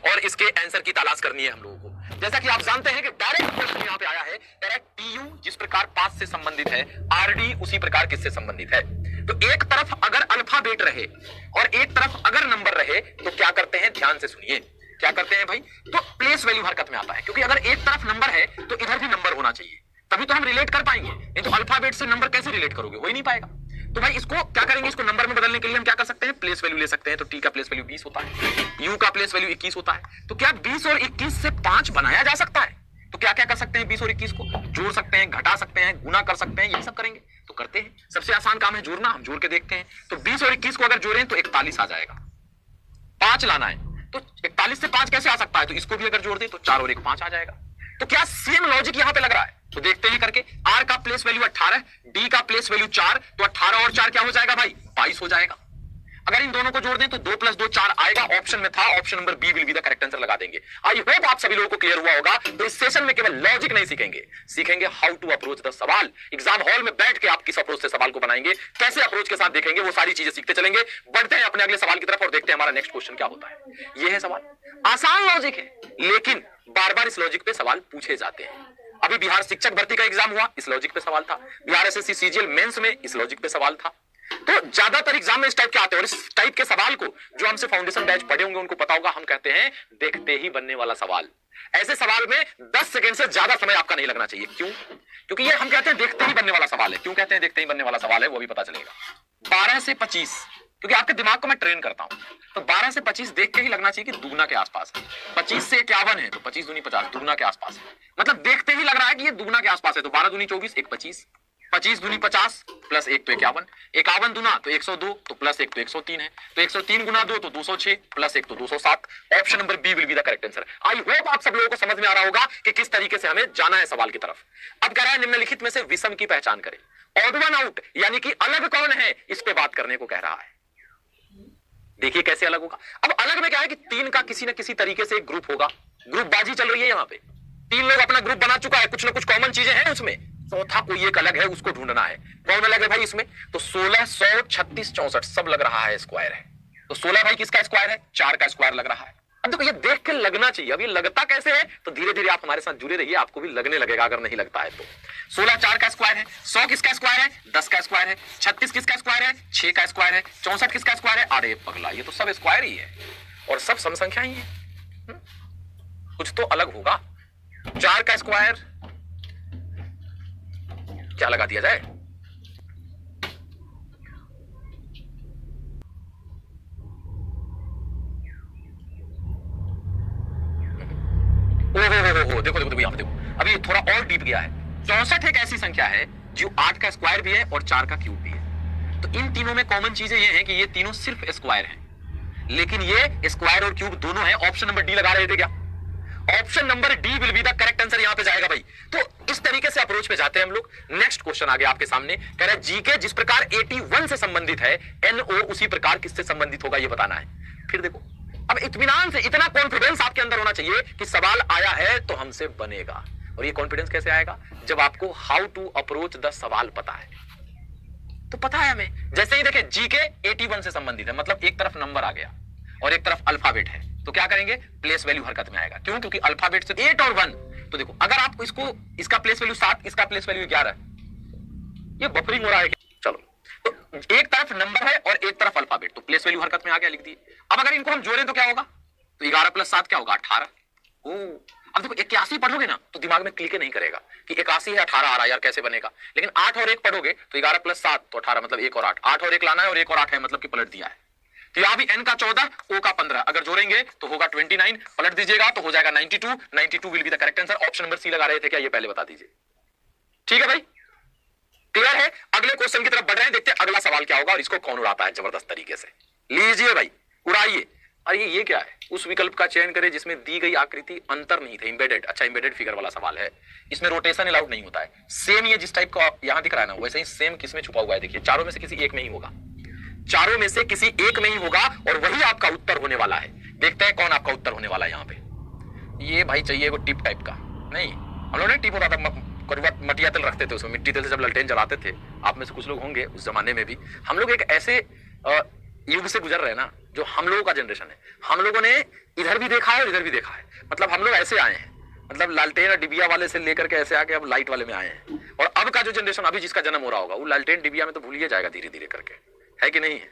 और इसके आंसर की तलाश करनी है हम लोगों को। जैसा कि आप जानते हैं कि डायरेक्ट क्वेश्चन यहां पे आया है, कह रहा है टीयू जिस प्रकार पास से संबंधित है, आरडी उसी प्रकार किससे संबंधित है। तो एक तरफ अगर अल्फाबेट रहे और एक तरफ अगर नंबर रहे तो क्या करते हैं, ध्यान से सुनिए क्या करते हैं भाई, तो प्लेस वैल्यू हरकत में आता है, क्योंकि अगर एक तरफ नंबर है तो इधर भी नंबर होना चाहिए, तभी तो हम रिलेट कर पाएंगे। नहीं तो अल्फाबेट से नंबर कैसे रिलेट करोगे, हो ही नहीं पाएगा। तो भाई इसको क्या करेंगे, इसको नंबर में बदलने के लिए हम क्या कर सकते हैं, प्लेस वैल्यू ले सकते हैं। तो टी का प्लेस वैल्यू 20 होता है, यू का प्लेस वैल्यू 21 होता है। तो क्या 20 और 21 से 5 बनाया जा सकता है? तो क्या क्या कर सकते हैं, 20 और 21 को जोड़ सकते हैं, घटा सकते हैं, गुना कर सकते हैं, यही सब करेंगे। तो करते हैं, सबसे आसान काम है जोड़ना, हम जोड़ के देखते हैं। तो 20 और 21 को अगर जोड़ें तो 41 आ जाएगा। 5 लाना है तो 41 से 5 कैसे आ सकता है, तो इसको भी अगर जोड़ दें तो 4 और 1 5 आ जाएगा। तो क्या सेम लॉजिक यहां पे लग रहा है? तो देखते हैं करके। आर का प्लेस वैल्यू 18, डी का प्लेस वैल्यू 4, तो 18 और 4 क्या हो जाएगा भाई, 22 हो जाएगा। अगर इन दोनों को जोड़ दें तो 2 + 2 4 आएगा, ऑप्शन में था, option number B will be the correct answer लगा देंगे। आई होप आप सभी लोगों को क्लियर हुआ होगा। तो इस सेशन में केवल लॉजिक नहीं सीखेंगे, सीखेंगे हाउ टू अप्रोच द सवाल। एग्जाम हॉल में बैठ के आप किस अप्रोच से सवाल को बनाएंगे, कैसे अप्रोच के साथ देखेंगे, वो सारी चीजें सीखते चलेंगे। बढ़ते हैं अपने अगले सवाल की तरफ और देखते हैं हमारा नेक्स्ट क्वेश्चन क्या होता है। यह है सवाल, आसान लॉजिक है, लेकिन बार बार इस लॉजिक पे सवाल पूछे जाते हैं। अभी बिहार शिक्षक भर्ती का एग्जाम हुआ, इस लॉजिक पे सवाल था। बिहार एसएससी सीजीएल मेंस में इस लॉजिक पे सवाल था। तो ज्यादातर एग्जाम में इस टाइप के आते हैं, और इस टाइप के सवाल को जो हमसे फाउंडेशन बैच पढ़े होंगे उनको पता होगा, हम कहते हैं देखते ही बनने वाला सवाल। ऐसे सवाल में 10 सेकंड से ज्यादा समय आपका नहीं लगना चाहिए। क्यों? क्योंकि ये हम कहते हैं देखते ही बनने वाला सवाल है। क्यों कहते हैं देखते ही बनने वाला सवाल है, वो भी पता चलेगा। 12 से 25, क्योंकि आपके दिमाग को मैं ट्रेन करता हूं, तो 12 से 25 देख के ही लगना चाहिए कि दुगना के आसपास है। 25 से 51 है तो 25 दूनी 50, दुगना के आसपास है। मतलब देखते ही लग रहा है कि ये दुगना के आसपास है। तो 12 दूनी 24, 1 25, 25 दूनी 50 प्लस 1 तो 51, 51 दूना तो 102, तो प्लस 1 तो 103 है। तो 103 गुना 2 तो 206, प्लस 1 तो 207। Option number B will be the correct answer. I hope आप सब लोगों को समझ में आ रहा होगा कि किस तरीके से हमें जाना है सवाल की तरफ। अब कह रहा है निम्नलिखित में से विषम की पहचान करें। ऑड वन आउट यानी कि अलग कौन है, इस पे बात करने को कह रहा है। देखिए कैसे अलग होगा। अब अलग में क्या है कि 3 का किसी ना किसी तरीके से एक ग्रुप होगा, ग्रुप बाजी चल रही है यहाँ पे। 3 लोग अपना ग्रुप बना चुका है, कुछ ना कुछ कॉमन चीजें हैं उसमें। चौथा कोई एक अलग है, उसको ढूंढना है। कौन अलग है भाई इसमें? तो 16, 100, 36, 64 सब लग रहा है स्क्वायर है। तो 16 भाई किसका स्क्वायर है? 4 का स्क्वायर लग रहा है। अब देखो ये देख के लगना चाहिए। अब ये लगता कैसे है, तो धीरे धीरे आप हमारे साथ जुड़े रहिए, आपको भी लगने लगेगा अगर नहीं लगता है तो। 16 4 का स्क्वायर है, 100 किसका स्क्वायर है? 10 का स्क्वायर है, 36 किसका स्क्वायर है? 6 का स्क्वायर है, 64 किसका स्क्वायर है? अरे पगला, ये तो सब स्क्वायर ही है और सब सम संख्या ही है। कुछ तो अलग होगा। 4 का स्क्वायर क्या लगा दिया जाए? ओहो देखो देखो देखो यहां पे देखो, अभी थोड़ा और डीप गया है। 64 एक ऐसी संख्या है जो 8 का स्क्वायर भी है और 4 का क्यूब भी है। तो इन तीनों में कॉमन चीजें ये हैं कि ये तीनों सिर्फ स्क्वायर हैं, लेकिन ये स्क्वायर और क्यूब दोनों हैं। ऑप्शन नंबर डी लगा रहे थे क्या? Option number D will be the correct answer यहां पे जाएगा भाई। तो इस तरीके से अप्रोच पे जाते हैं हम लोग। नेक्स्ट क्वेश्चन आ गया आपके सामने, कह रहा है जीके जिस प्रकार 81 से संबंधित है, एनओ उसी प्रकार किससे संबंधित होगा ये बताना है। फिर देखो, अब इत्मीनान से, इतना कॉन्फिडेंस आपके अंदर होना चाहिए कि सवाल आया है तो हमसे बनेगा। और ये कॉन्फिडेंस कैसे आएगा? जब आपको हाउ टू अप्रोच द सवाल पता है। तो पता है हमें, जैसे ही देखे जीके 81 से संबंधित है, मतलब एक तरफ नंबर आ गया और एक तरफ अल्फाबेट है, तो क्या करेंगे? प्लेस वैल्यू हरकत में आएगा। क्यों? क्योंकि अल्फाबेट से 8 और 1। तो देखो अगर आप इसको, इसका प्लेस वैल्यू 7, इसका प्लेस वैल्यू 11, ये बफरिंग हो रहा है क्या? चलो, तो एक तरफ नंबर है और एक तरफ अल्फाबेट, तो प्लेस वैल्यू हरकत में आ गया, लिख दिए। अब अगर इनको हम जोड़ें तो क्या होगा? तो 11 + 7 क्या होगा? 18। अब देखो 81 पढ़ोगे ना तो दिमाग में क्लिक नहीं करेगा कि 81 है 18 आ रहा है यार, कैसे बनेगा। लेकिन 8 और 1 पढ़ोगे तो 11 + 7 तो 18, मतलब 1 और 8, 8 और 1 लाना है और 1 और 8 है, मतलब कि पलट दिया है। तो यहां भी n का 14, o का 15, अगर जोड़ेंगे तो होगा 29, पलट दीजिएगा तो हो जाएगा 92। 92 will be the correct answer. Option number C लगा रहे थे क्या? ये पहले बता दीजिए। ठीक है भाई, क्लियर है? अगले क्वेश्चन की तरफ बढ़ रहे हैं, देखते हैं अगला सवाल क्या होगा और इसको कौन उड़ाता है जबरदस्त तरीके से। लीजिए भाई, उड़ाइए। अरे ये क्या है? उस विकल्प का चयन करें जिसमें दी गई आकृति अंतर नहीं थे, इंबेडेड। अच्छा, इंबेडेड फिगर वाला सवाल है, इसमें रोटेशन अलाउड नहीं होता है। सेम ये जिस टाइप का यहां दिख रहा है ना, वैसे ही सेम किसमें छुपा हुआ है? देखिए, चारों में से किसी एक में ही होगा, चारों में से किसी एक में ही होगा और वही आपका उत्तर होने वाला है। देखते हैं कौन आपका उत्तर होने वाला है यहाँ पे। ये भाई चाहिए वो टिप टाइप का नहीं, हम लोग ने टिप होता था, कड़वा मटिया तेल रखते थे उसमें, मिट्टी तेल से जब ललटेन जलाते थे, आप में से कुछ लोग होंगे उस जमाने में भी। हम लोग एक ऐसे युग से गुजर रहे हैं ना, जो हम लोगों का जनरेशन है, हम लोगों ने इधर भी देखा है और इधर भी देखा है। मतलब हम लोग ऐसे आए हैं, मतलब लालटेन और डिबिया वाले से लेकर के ऐसे आके अब लाइट वाले में आए हैं। और अब का जो जनरेशन अभी जिसका जन्म हो रहा होगा वो लालटेन डिबिया में तो भूल ही जाएगा धीरे धीरे करके, है कि नहीं है?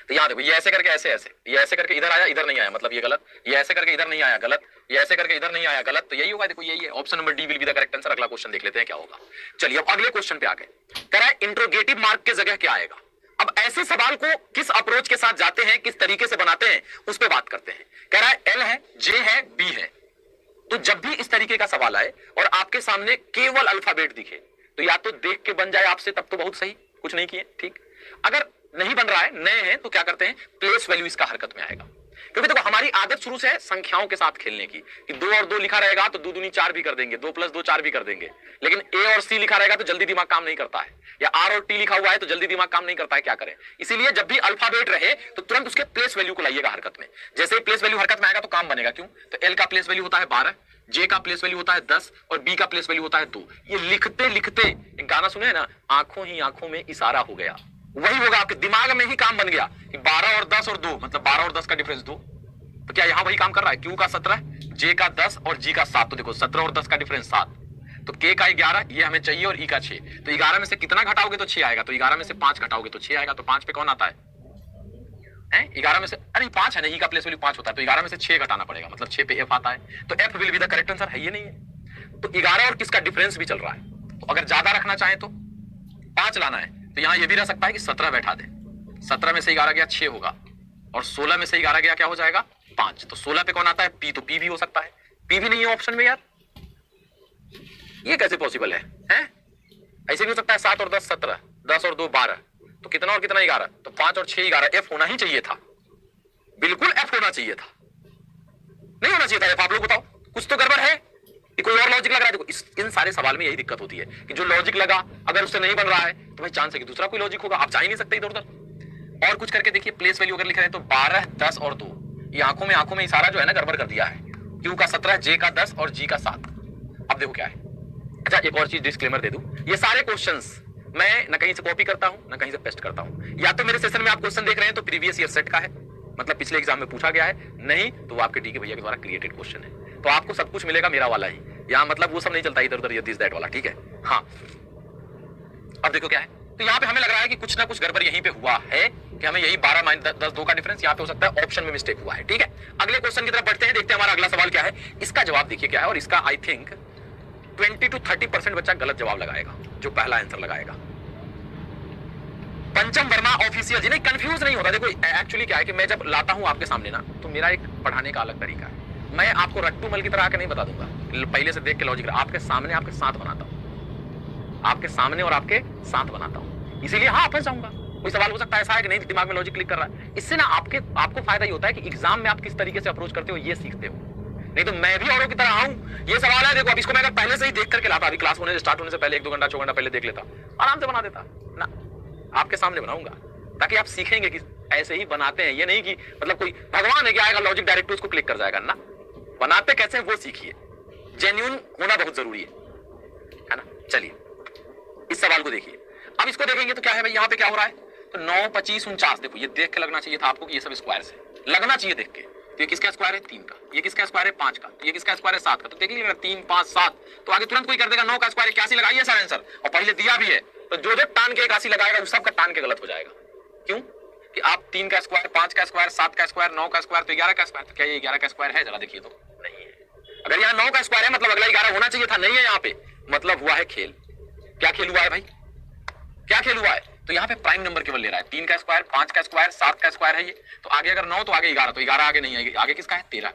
तो यहाँ देखो, ये ऐसे करके ऐसे ऐसे, ये ऐसे करके इधर आया इधर नहीं आया, मतलब ये गलत, ये ऐसे करके इधर नहीं आया गलत, ये ऐसे करके इधर नहीं आया गलत, तो यही होगा। देखो यही है, option number D will be the correct answer. अगला क्वेश्चन देख लेते हैं क्या होगा। चलिए अब अगले क्वेश्चन पे आ गए। कह रहा है इंट्रोगेटिव मार्क की जगह क्या आएगा। अब ऐसे सवाल को किस अप्रोच के साथ जाते हैं, किस तरीके से बनाते हैं, उस पर बात करते हैं। कह रहा है एल है, जे है, बी है। तो जब भी इस तरीके का सवाल आए और आपके सामने केवल अल्फाबेट दिखे, तो या तो देख के बन जाए आपसे, तब तो बहुत सही, कुछ नहीं किए, ठीक। अगर नहीं बन रहा है, नए हैं, तो क्या करते हैं, प्लेस वैल्यू इसका हरकत में आएगा। क्योंकि देखो हमारी आदत शुरू से है संख्याओं के साथ खेलने की, कि 2 और 2 लिखा रहेगा तो 2 दूनी 4 भी कर देंगे, 2 + 2 4 भी कर देंगे। लेकिन ए और सी लिखा रहेगा तो जल्दी दिमाग काम नहीं करता है, या आर और टी लिखा हुआ है तो जल्दी दिमाग काम नहीं करता है, क्या करें। इसीलिए जब भी अल्फाबेट रहे तो तुरंत उसके प्लेस वैल्यू को लाइएगा हरकत में। जैसे ही प्लेस वैल्यू हरकत में आएगा तो काम बनेगा। क्यों? तो एल का प्लेस वैल्यू होता है 12, जे का प्लेस वैल्यू होता है 10 और बी का प्लेस वैल्यू होता है 2। ये लिखते लिखते एक गाना सुने है ना, आंखों ही आंखों में इशारा हो गया, वही होगा, आपके दिमाग में ही काम बन गया कि 12 और 10 और 2 मतलब 12 और 10 का डिफरेंस 2। तो क्या यहां वही काम कर रहा है? क्यू का 17, जे का 10 और जी का 7। तो देखो 17 और 10 का डिफरेंस 7, तो के का 11 ये हमें चाहिए और ई का 6। तो 11 में से कितना घटाओगे तो 6 आएगा, तो 11 में से 5 घटाओगे तो 6 आएगा। तो 5 पे कौन आता है? 11 में से, अरे 5 है ना, ई का प्लेस वैल्यू 5 होता है, तो 11 में से 6 घटाना पड़ेगा, मतलब 6 पे एफ आता है। तो F will be the correct answer, है ये नहीं है। तो 11 और किसका डिफरेंस भी चल रहा है। तो अगर ज्यादा रखना चाहे तो 5 लाना है, तो यहां ये भी रह सकता है कि 17 बैठा दे। 17 में से 11 गया 6 होगा, और 16 में से 11 गया क्या हो जाएगा 5। तो 16 पे कौन आता है? पी। तो पी भी हो सकता है, पी भी नहीं है ऑप्शन में यार, ये कैसे पॉसिबल है? ऐसे भी हो सकता है 7 और 10 17, 10 और 2 12, तो कितना और कितना 11, तो 5 और 6 11। एफ होना ही चाहिए था, बिल्कुल एफ होना चाहिए था, नहीं होना चाहिए था एफ। आप लोग बताओ, कुछ तो गड़बड़ है कि कोई और लॉजिक लग रहा है। देखो इन सारे सवाल में यही दिक्कत होती है कि जो लॉजिक लगा अगर उससे नहीं बन रहा है तो भाई चांस है कि दूसरा कोई लॉजिक होगा, आप जा ही नहीं सकते इधर उधर। और कुछ करके देखिए, प्लेस वैल्यू अगर लिख रहे हैं तो 12 10 और 2, ये आंखों में इशारा जो है ना गड़बड़ कर दिया है। क्यू का 17, जे का 10 और जी का 7। अब देखो क्या है। अच्छा एक और चीज डिस्क्लेमर दे दूं, ये सारे क्वेश्चंस मैं न कहीं से कॉपी करता हूं न कहीं से पेस्ट करता हूं। या तो मेरे सेशन में आप क्वेश्चन देख रहे हैं तो प्रीवियस ईयर सेट का है, मतलब पिछले एग्जाम में पूछा गया है, नहीं तो वो आपके डीके भैया के द्वारा क्रिएटेड क्वेश्चन है। तो आपको सब कुछ मिलेगा मेरा वाला ही, यहाँ मतलब वो सब नहीं चलता इधर उधर ये दिस दैट वाला, ठीक है। हाँ अब देखो क्या है, तो यहाँ पे हमें लग रहा है कि कुछ ना कुछ गड़बड़ यहीं पे हुआ है, कि हमें यही 12 - 10 2 का डिफरेंस यहाँ पे हो सकता है, ऑप्शन में मिस्टेक हुआ है, ठीक है। अगले क्वेश्चन की तरफ बढ़ते हैं, देखते हैं हमारा अगला सवाल क्या है। इसका जवाब देखिए क्या है, और इसका आई थिंक 20 to 30% बच्चा गलत जवाब लगाएगा जो पहला आंसर लगाएगा। पंचम वर्मा ऑफिशियल जी, नहीं कंफ्यूज नहीं होता। देखो एक्चुअली क्या है कि मैं जब लाता हूं आपके सामने ना, तो मेरा एक पढ़ाने का अलग तरीका है। मैं आपको रट्टू मल की तरह आके नहीं बता दूंगा, पहले से देख के लॉजिक आपके सामने आपके साथ बनाता हूं, आपके सामने और आपके साथ बनाता हूं। इसीलिए हाँ फंस जाऊंगा। कोई सवाल हो सकता है ऐसा है कि नहीं दिमाग में लॉजिक क्लिक कर रहा है, इससे ना आपको फायदा ये होता है कि एग्जाम में आप किस तरीके से अप्रोच करते हो ये सीखते हो। नहीं तो मैं भी औरों की तरह आऊं, ये सवाल है देखो, अब इसको मैं अगर पहले से ही देख करके लाता, अभी क्लास होने स्टार्ट होने से पहले 1-2 घंटा 6 घंटा पहले देख लेता, आराम से बना देता ना। आपके सामने बनाऊंगा ताकि आप सीखेंगे कि ऐसे ही बनाते हैं, ये नहीं कि मतलब कोई भगवान है कि आएगा लॉजिक डायरेक्ट उसको क्लिक कर जाएगा ना। बनाते कैसे वो सीखिए, जेन्युइन होना बहुत जरूरी है ना। चलिए इस सवाल को देखिए, अब इसको देखेंगे तो क्या है भाई, यहाँ पे क्या हो रहा है, तो 9 25 49। देखो ये देख के लगना चाहिए था आपको कि ये सब स्क्वायर से लगना चाहिए देख के। तो ये किसका स्क्वायर है 3 का, ये किसका स्क्वायर है 5 का, तो ये किसका स्क्वायर है 7 का। तो देख लीजिए 3 5 7, तो आगे तुरंत कोई कर देगा 9 का स्क्वायर 81 लगाइए सर आंसर, और पहले दिया भी है। तो जो टान के 81 लगाएगा उस सबका टान के गलत हो जाएगा। क्यों कि आप 3 का स्क्वायर 5 का स्क्वायर 7 का स्क्वायर 9 का स्क्वायर तो 11 का स्क्वायर, तो क्या ये 11 का स्क्वायर है? जरा देखिए तो नहीं है। अगर यहाँ 9 का स्क्वायर है मतलब अगला 11 होना चाहिए था, नहीं है यहाँ पे, मतलब हुआ है खेल। क्या खेल हुआ है भाई, क्या खेल हुआ है? तो यहाँ पे प्राइम नंबर केवल ले रहा है, 3 का स्क्वायर 5 का स्क्वायर 7 का स्क्वायर है ये। तो आगे अगर 9 तो आगे 11, तो 11 आगे नहीं आएगी, आगे किसका है 13।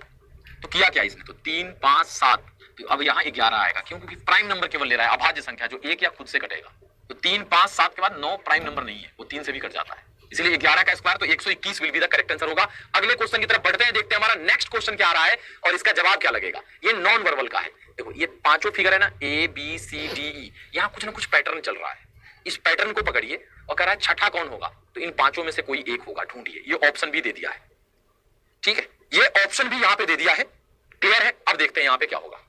तो किया क्या इसने, तो 3 5 7, तो अब यहाँ 11 आएगा। क्यों? क्योंकि प्राइम नंबर केवल ले रहा है, अभाज्य संख्या जो एक या खुद से कटेगा। तो 3 5 7 के बाद 9 प्राइम नंबर नहीं है, वो 3 से भी कट जाता है, इसलिए 11 का स्क्वायर तो 121 will be the correct answer होगा। अगले क्वेश्चन की तरफ बढ़ते हैं, देखते हैं हमारा नेक्स्ट क्वेश्चन क्या आ रहा है और इसका जवाब क्या लगेगा। ये नॉन वर्बल का है। देखो ये पांचों फिगर है ना, A B C D E, यहाँ कुछ ना कुछ पैटर्न चल रहा है। इस पैटर्न को पकड़िए और कह रहा है छठा कौन होगा, तो इन पांचों में से कोई एक होगा, ढूंढिए। ये ऑप्शन भी दे दिया है, ठीक है, ये ऑप्शन भी यहां पे दे दिया है, क्लियर है। अब देखते हैं यहां पे क्या होगा।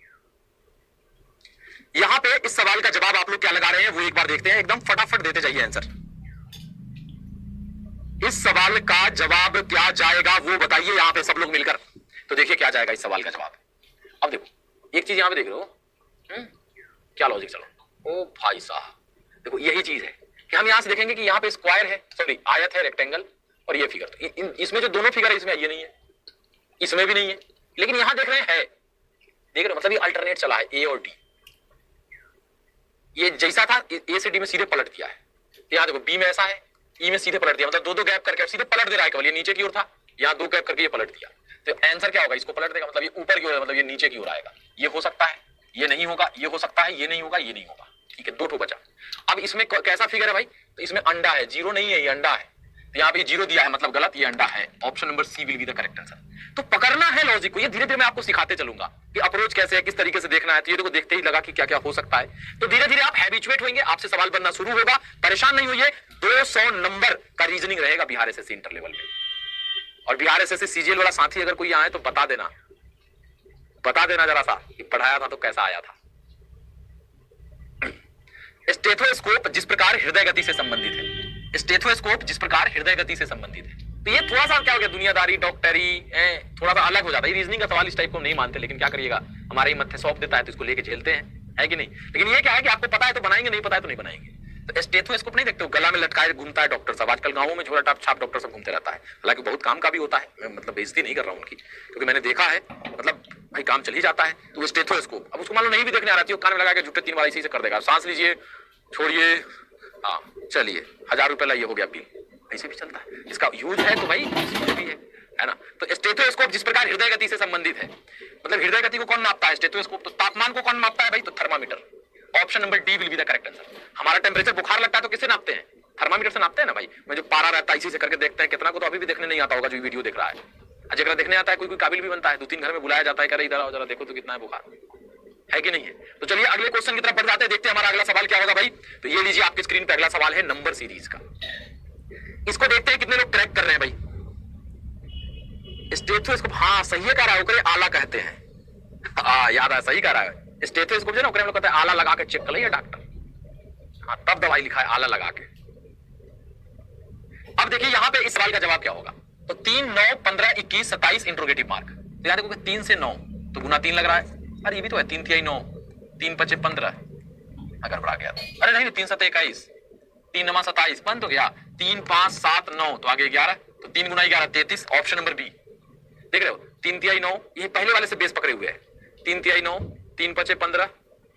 यहां पे इस सवाल का जवाब आप लोग क्या लगा रहे हैं वो एक बार देखते हैं, एकदम फटाफट देते जाइए आंसर। इस सवाल का जवाब क्या जाएगा वो बताइए यहां पे सब लोग मिलकर। तो देखिए क्या जाएगा इस सवाल का जवाब। अब देखो एक चीज यहां पे देख रहे हो, क्या लॉजिक चलो। ओ भाई साहब देखो यही चीज है कि हम यहां से देखेंगे कि यहां पे स्क्वायर है, सॉरी आयत है, रेक्टेंगल, और ये फिगर। तो इसमें जो दोनों फिगर है इसमें ये नहीं है, इसमें भी नहीं है, लेकिन यहां देख रहे हैं है, देख रहे हो मतलब ये अल्टरनेट चला है ए और डी। ये जैसा था ए से डी में सीधे पलट दिया है। यहां देखो बी में ऐसा है, ई में सीधे पलट दिया, मतलब दो दो गैप करके सीधे पलट दे रहा है केवल। ये नीचे की ओर था, यहां दो गैप करके ये पलट दिया। तो आंसर क्या होगा, इसको पलट देगा, मतलब ये ऊपर की ओर, मतलब ये नीचे की ओर आएगा। ये हो सकता है, ये नहीं होगा, ये हो सकता है, ये नहीं होगा, ये नहीं होगा। ठीक है, दो ठो बचा। अब इसमें कैसा फिगर है भाई, तो इसमें अंडा है, जीरो नहीं है, ये अंडा है। तो यहाँ पे जीरो दिया है मतलब गलत, ये अंडा है। Option number C will be the correct answer. तो पकड़ना है लॉजिक को, ये धीरे धीरे मैं आपको सिखाते चलूंगा कि अप्रोच कैसे है, किस तरीके से देखना है। तो ये देखो देखते ही लगा कि क्या क्या हो सकता है। तो धीरे धीरे आप हैबिचुएट होंगे, आपसे सवाल बनना शुरू होगा, परेशान नहीं होइए। 200 नंबर का रीजनिंग रहेगा बिहार एसएससी इंटर लेवल में। और बिहार एसएससी सीजीएल वाला साथी अगर कोई आए तो बता देना जरा सा कि पढ़ाया था तो कैसा आया था। स्टेथोस्कोप जिस प्रकार हृदय गति से संबंधित है, स्टेथोस्कोप जिस प्रकार हृदय गति से संबंधित है। तो ये थोड़ा सा क्या हो गया, दुनियादारी डॉक्टरी थोड़ा सा अलग हो जाता है। रीजनिंग का सवाल इस टाइप को नहीं मानते, लेकिन क्या करिएगा, हमारे ही मत्थे सौंप देता है तो इसको लेके झेलते हैं, है कि नहीं। लेकिन ये क्या है कि आपको पता है तो बनाएंगे, नहीं पता है तो नहीं बनाएंगे। तो स्टेथोस्कोप नहीं देखते हो, गला में लटकाए घूमता है डॉक्टर साहब। आजकल गांवों में झोला टाप छाप डॉक्टर सब घूमते रहता है, हालांकि बहुत काम का भी होता है। मैं मतलब बेइज्जती नहीं कर रहा हूं उनकी, क्योंकि मैंने देखा है, मतलब भाई काम चल ही जाता है। तो वो स्टेथोस्कोप, अब उसको मान लो नहीं भी देखने आ रही है, कान में लगा के झूठे 3 बार इसी से कर देगा, सांस लीजिए, छोड़िए, हाँ चलिए, 1000 रुपए लाइए, हो गया बिल। ऐसे भी चलता है, इसका यूज है तो भाई भी है ना। तो स्टेथोस्कोप जिस प्रकार हृदय गति से संबंधित है, मतलब हृदय गति को कौन मापता है, स्टेथोस्कोप। तो तापमान को कौन मापता है भाई, तो thermometer. Option number D will be the correct answer. हमारा टेम्परेचर बुखार लगता है तो किससे नापते हैं, थर्मामीटर से नापते हैं ना भाई। मैं जो पारा रहता है इसी से करके देखते हैं। कितना को तो अभी भी देखने नहीं आता होगा जो वीडियो देख रहा है, अजय देखने आता है, कोई कोई काबिल भी बनता है, 2-3 घर में बुलाया जाता है, कह रहे इधर आओ जरा देखो तो कितना है बुखार, है कि नहीं है। तो चलिए अगले क्वेश्चन की तरफ बढ़ जाते हैं, देखते हैं हमारा अगला सवाल क्या होगा भाई। तो ये लीजिए आपकी स्क्रीन पे अगला सवाल है नंबर सीरीज का। इसको देखते हैं कितने लोग क्रैक कर रहे हैं भाई। स्टेथोस्कोप, हाँ सही है, कह रहा है ओकरे आला कहते हैं। याद है, सही कह रहा है। स्टेथोस्कोप जो ना ओकरे हम लोग कहते हैं आला लगा के चेक कर लिया डॉक्टर, हाँ तब दवाई लिखा है आला लगा के। अब देखिए यहां पे इस सवाल का जवाब क्या होगा। तो 3, 9, 15, 21, 27 इंट्रोगेटिव मार्क। तो याद देखो 3 से 9 तो गुना 3 लग रहा है। अरे ये भी तो है, 3 3 9, 3 5 15, अगर बढ़ा गया तो अरे नहीं, 3 7 21, 3 9 27, बंद हो गया। 3 5 7 9 तो आगे 11, तो 3 गुना 11 33। ऑप्शन नंबर बी, देख रहे हो 3 3 9, ये पहले वाले से बेस पकड़े हुए है। 3 3 9, 3 5 15,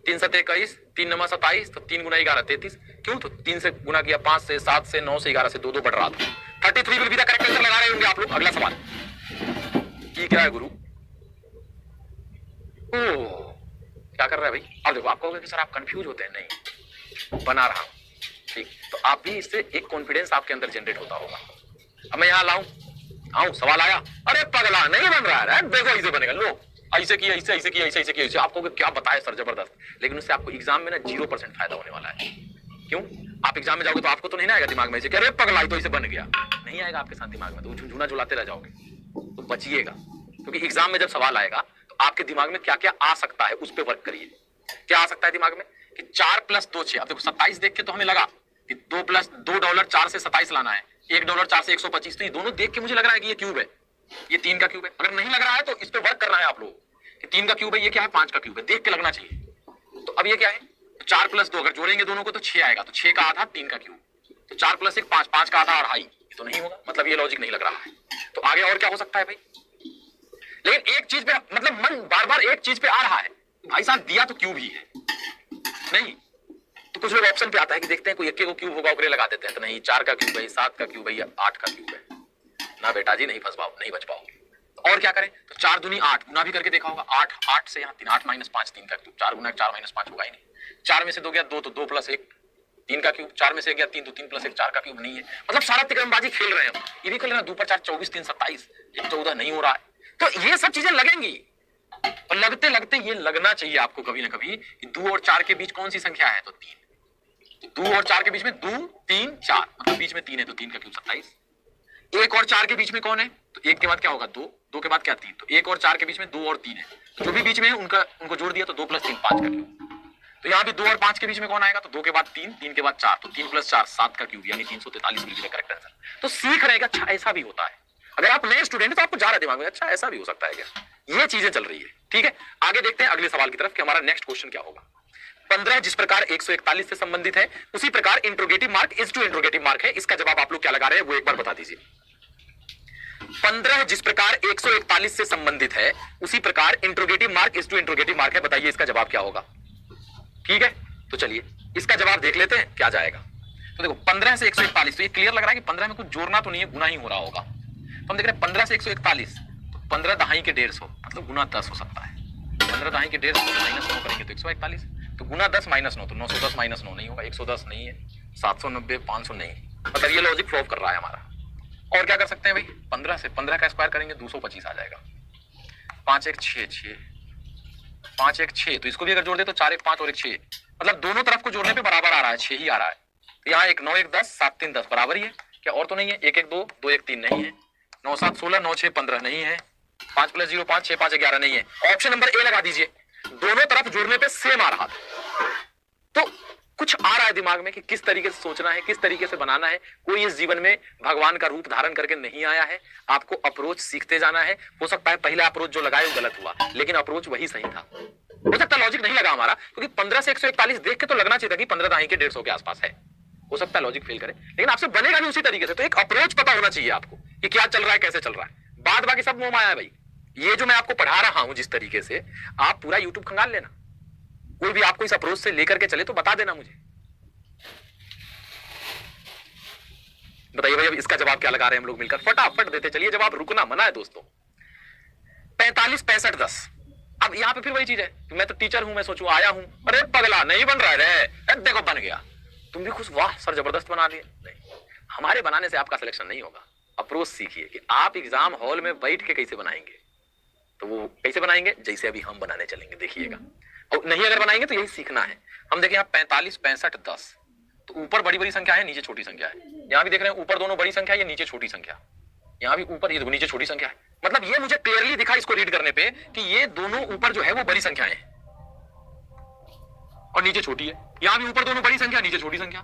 3 7 21, 3 9 27, तो 3 गुना 11 33। क्यों, तो 3 से गुना किया, 5 से, 7 से, 9 से, 11 से, 2 2 बढ़ रहा था। 33 will be the correct answer लगा रहे होंगे आप लोग। अगला सवाल ये क्या है गुरु, क्या कर रहा है भाई। अब देखो आपको होगा कि सर आप कंफ्यूज होते हैं, नहीं बना रहा हूं, ठीक। तो आप भी इससे एक कॉन्फिडेंस आपके अंदर जनरेट होता होगा। अब मैं यहां आऊं, सवाल आया, अरे पगला नहीं बन रहा है, देखो ऐसे बनेगा, लो ऐसे किया, ऐसे ऐसे किया, ऐसे ऐसे किया, ऐसे। आपको क्या बताए सर, जबरदस्त। लेकिन उससे आपको एग्जाम में ना 0% फायदा होने वाला है। क्यों, आप एग्जाम में जाओगे तो आपको तो नहीं आएगा दिमाग में ऐसे, अरे पगला तो ऐसे बन गया, नहीं आएगा आपके साथ दिमाग में, तो झुनझुना झुलाते रह जाओगे। तो बचिएगा, क्योंकि एग्जाम में जब सवाल आएगा तो आपके दिमाग में क्या क्या आ सकता है उस पर वर्क करिए। क्या आ सकता है दिमाग में कि 4 + 2 6। अब देखो 27 देख के तो हमें लगा कि $2 4 से 27 लाना है, $1 4 से 125। तो ये दोनों देख के मुझे लग रहा है कि ये क्यूब है, ये 3 का क्यूब है। अगर नहीं लग रहा है तो इस पे वर्क करना है आप लोग कि 3 का क्यूब है, ये क्या है 5 का क्यूब है, देख के लगना चाहिए। तो अब ये क्या है, तो 4 + 2 अगर जोड़ेंगे दोनों को तो 6 आएगा, तो 6 का आधा 3 का क्यूब, तो 4 + 1 5, 5 का आधा 2.5, ये तो नहीं होगा, मतलब ये लॉजिक नहीं लग रहा है। तो आगे और क्या हो सकता है भाई। लेकिन एक चीज पे मतलब मन बार बार एक चीज पे आ रहा है, भाई साहब दिया तो क्यूब ही है, नहीं तो कुछ लोग ऑप्शन पे आता है कि देखते हैं कोई एक को क्यूब होगा ओकरे लगा देते हैं, तो नहीं 4 का क्यूब है, 7 का क्यूब है, 8 का क्यूब है। ना बेटा जी, नहीं बच पाओगे। तो और क्या करें, तो 4 दूनी 8, गुना भी करके देखा होगा, 8 से यहाँ 3, 8 - 5 3 का क्यूब, 4 गुना 4 - 5 होगा ही नहीं। 4 में से 2 गया 2, तो 2 + 1 3 का क्यूब, 4 में से गया 3, तो 3 + 1 4 का क्यूब नहीं है। मतलब सारा तिकड़मबाजी खेल रहे हैं। ये भी कर लेना 2 × 4 24, 3 27, 1 14 नहीं हो रहा है। तो ये सब चीजें लगेंगी, और लगते लगते ये लगना चाहिए आपको कभी ना कभी कि 2 और 4 के बीच कौन सी संख्या है, तो 3। तो 2 और 4 के बीच में 2 3 4, मतलब बीच में 3 है, तो 3 का क्यूब 27। 1 और 4 के बीच में कौन है, तो 1 के बाद क्या होगा 2, 2 के बाद क्या 3, तो 1 और 4 के बीच में 2 और 3 है, तो जो भी बीच में है उनको जोड़ दिया तो 2 + 3 5 का क्यूब। तो यहाँ भी 2 और 5 के बीच में कौन आएगा, तो 2 के बाद 3, 3 के बाद 4, तो 3 + 4 7 का क्यूब यानी 343 मिल गया करेक्ट आंसर। तो सीख रहे हैं अच्छा ऐसा भी होता है। अगर आप नए स्टूडेंट हैं तो आपको जा रहा है दिमाग में अच्छा ऐसा भी हो सकता है क्या, ये चीजें चल रही है। ठीक है, आगे देखते हैं अगले सवाल की तरफ कि हमारा नेक्स्ट क्वेश्चन क्या होगा। 15 जिस प्रकार 141 से संबंधित है उसी प्रकार interrogative mark is to interrogative mark है, इसका जवाब आप लोग क्या लगा रहे हैं वो एक बार बता दीजिए। 15 जिस प्रकार 141 से संबंधित है उसी प्रकार interrogative mark is to interrogative mark है, बताइए इसका जवाब क्या होगा। ठीक है, तो चलिए इसका जवाब देख लेते हैं क्या जाएगा। तो देखो 15 से 141, तो ये क्लियर लग रहा है कि 15 में कुछ जोड़ना तो नहीं है, गुना ही हो रहा होगा। तो हम देख रहे हैं 15 से 141, तो 15 दहाई के 150 मतलब गुना 10 हो सकता है। 15 दहाई के 150 माइनस 9 करेंगे तो 141, तो गुना 10 माइनस 9 तो 910 माइनस 9 नहीं होगा, 110 नहीं है, 790 500 नहीं, मतलब ये लॉजिक प्रूव कर रहा है हमारा। और क्या कर सकते हैं भाई, 15 से 15 का स्क्वायर करेंगे 225 आ जाएगा। 5 1 6 6 5 1 6, तो इसको भी अगर जोड़ दे तो 4 1 5 और 1 6, मतलब दोनों तरफ को जोड़ने पे बराबर आ रहा है, 6 ही आ रहा है। तो यहाँ 1 9 1 10 7 3 10 बराबर ही है क्या, और तो नहीं है। 1 1 2 2 1 3 नहीं है, 9 7 16 9 6 15 नहीं है, 5 + 0 5 6 5 11 नहीं है। ऑप्शन नंबर ए लगा दीजिए, दोनों तरफ जोड़ने पे सेम आ रहा था। तो कुछ आ रहा है दिमाग में कि किस तरीके से सोचना है, किस तरीके से बनाना है। कोई इस जीवन में भगवान का रूप धारण करके नहीं आया है, आपको अप्रोच सीखते जाना है। हो सकता है पहला अप्रोच जो लगाए वो गलत हुआ, लेकिन अप्रोच वही सही था। हो सकता है लॉजिक नहीं लगा हमारा, क्योंकि 15 से 141 देख के तो लगना चाहिए था कि 15 दहाई के 150 के आसपास है। हो सकता है लॉजिक फेल करे, लेकिन आपसे बनेगा भी उसी तरीके से। तो एक अप्रोच पता होना चाहिए आपको कि क्या चल रहा है, कैसे चल रहा है। बाद बाकी सब मोह माया है भाई। ये जो मैं आपको पढ़ा रहा हूं जिस तरीके से, आप पूरा यूट्यूब खंगाल लेना, कोई भी आपको इस अप्रोच से लेकर के चले तो बता देना मुझे। बताइए भाई अब इसका जवाब क्या लगा रहे हैं हम लोग मिलकर, फटाफट देते चलिए जवाब, रुकना मना है दोस्तों। 45 65 10। अब यहां पे फिर वही चीज है कि मैं तो टीचर हूं, मैं सोचूं आया हूं, अरे पगला नहीं बन रहा है रे, देखो बन गया, तुम भी खुश, वाह सर जबरदस्त बना दिए। नहीं, हमारे बनाने से आपका सिलेक्शन नहीं होगा। अप्रोच सीखिए कि आप एग्जाम हॉल में बैठ के कैसे बनाएंगे। तो वो कैसे बनाएंगे, जैसे अभी हम बनाने चलेंगे, देखिएगा। और नहीं अगर बनाएंगे तो यही सीखना है। हम देखें यहाँ 45 65 10, तो ऊपर बड़ी बड़ी संख्या है, नीचे छोटी संख्या है। यहाँ भी देख रहे हैं ऊपर दोनों बड़ी संख्या है, ये नीचे छोटी संख्या। यहाँ भी ऊपर, ये नीचे छोटी संख्या है। मतलब ये मुझे क्लियरली दिखा इसको रीड करने पे कि ये दोनों ऊपर जो है वो बड़ी संख्याएं हैं और नीचे छोटी है। यहाँ भी ऊपर दोनों बड़ी संख्या, नीचे छोटी संख्या।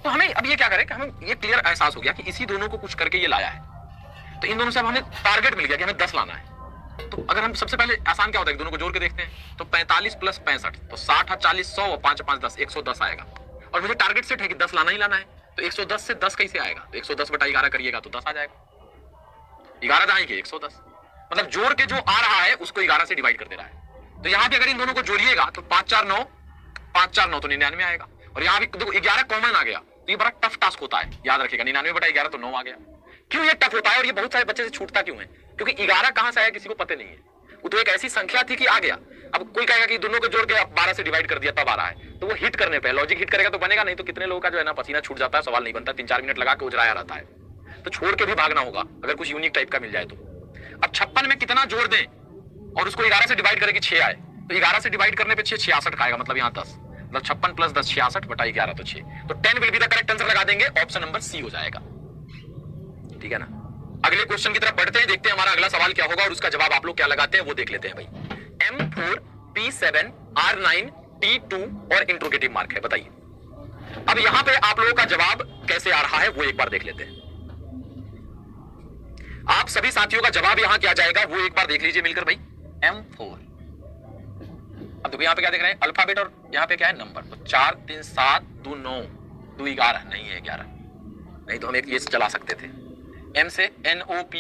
तो हमें अब ये क्या करें कि हमें ये क्लियर एहसास हो गया कि इसी दोनों को कुछ करके ये लाया है। तो इन दोनों से अब हमें टारगेट मिल गया कि हमें 10 लाना है। तो अगर हम सबसे पहले आसान क्या होता है, दोनों को जोड़ के देखते हैं। तो 45 + 65, तो 60 40 100 और 5 5 10 110 आएगा। और मुझे टारगेट सेट है कि 10 लाना ही लाना है। तो 110 से 10 कैसे आएगा, तो 110 बटा 11 करिएगा तो 10 आ जाएगा। 11 आएंगे 110, मतलब जोड़ के जो आ रहा है उसको 11 से डिवाइड कर दे रहा है। तो यहाँ पे अगर इन दोनों को जोड़िएगा तो 5 4 9 तो 99 आएगा। और यहाँ भी देखो 11 कॉमन आ गया। तो ये बड़ा टफ टास्क होता है, याद रखिएगा। 99 बटा 11 तो 9 आ गया। क्यों ये टफ होता है और ये बहुत सारे बच्चे से छूटता क्यों है, क्योंकि 11 कहां से आया किसी को पता नहीं है। वो तो एक ऐसी संख्या थी कि आ गया। अब कोई कहेगा कि दोनों को जोड़ के 12 से डिवाइड कर दिया तब आ रहा है, तो वो हिट करने पे लॉजिक हिट करेगा तो बनेगा, नहीं तो कितने लोगों का जो है ना पसीना छूट जाता है, सवाल नहीं बनता, 3 4 मिनट लगा के उजराया रहता है। तो छोड़ के भी भागना होगा अगर कुछ यूनिक टाइप का मिल जाए तो। अब 56 में कितना जोड़ दें और उसको 11 से डिवाइड करें कि 6 आए, तो 11 से डिवाइड करने पे 6 66 आएगा, मतलब यहाँ 10, मतलब 56 + 10 66 बटा 11 तो 6। तो 10 will be the correct answer लगा देंगे, ऑप्शन नंबर सी हो जाएगा। ठीक है ना। अगले क्वेश्चन की तरफ बढ़ते हैं, देखते हैं हमारा अगला सवाल क्या होगा और उसका जवाब आप लोग क्या लगाते हैं वो देख लेते हैं भाई। M4 P7 R9 T2 और इंट्रोगेटिव मार्क है, बताइए। अब यहां पे आप लोगों का जवाब कैसे आ रहा है वो एक बार देख लेते हैं। आप सभी साथियों का जवाब यहां क्या जाएगा वो एक बार देख लीजिए मिलकर भाई। M4, अब देखो यहां पे क्या देख रहे हैं, अल्फाबेट, और यहां पे क्या है नंबर। तो 4 3 7 2 9 2 11 नहीं है 11, नहीं तो हम एक ये चला सकते थे। M से NOP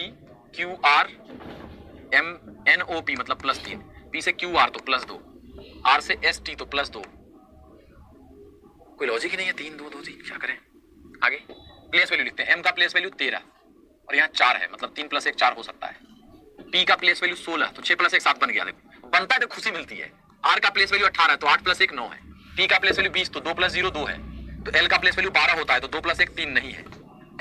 QR, NOP मतलब +3, P से QR तो +2, R से ST तो +2। कोई लॉजिक ही नहीं है, 3 2 2 3, क्या करें आगे। प्लेस वैल्यू लिखते हैं। M का प्लेस वैल्यू 13 और यहाँ 4 है, मतलब 3 + 1 4 हो सकता है। P का प्लेस वैल्यू 16, तो 6 + 1 7 बन गया। देखो बनता है तो खुशी मिलती है। R का प्लेस वैल्यू 18, तो 8 + 1 9 है। P का प्लेस वैल्यू 20, तो 2 + 0 2 है। तो L का प्लेस वैल्यू 12 होता है, तो 2 + 1 3 नहीं है।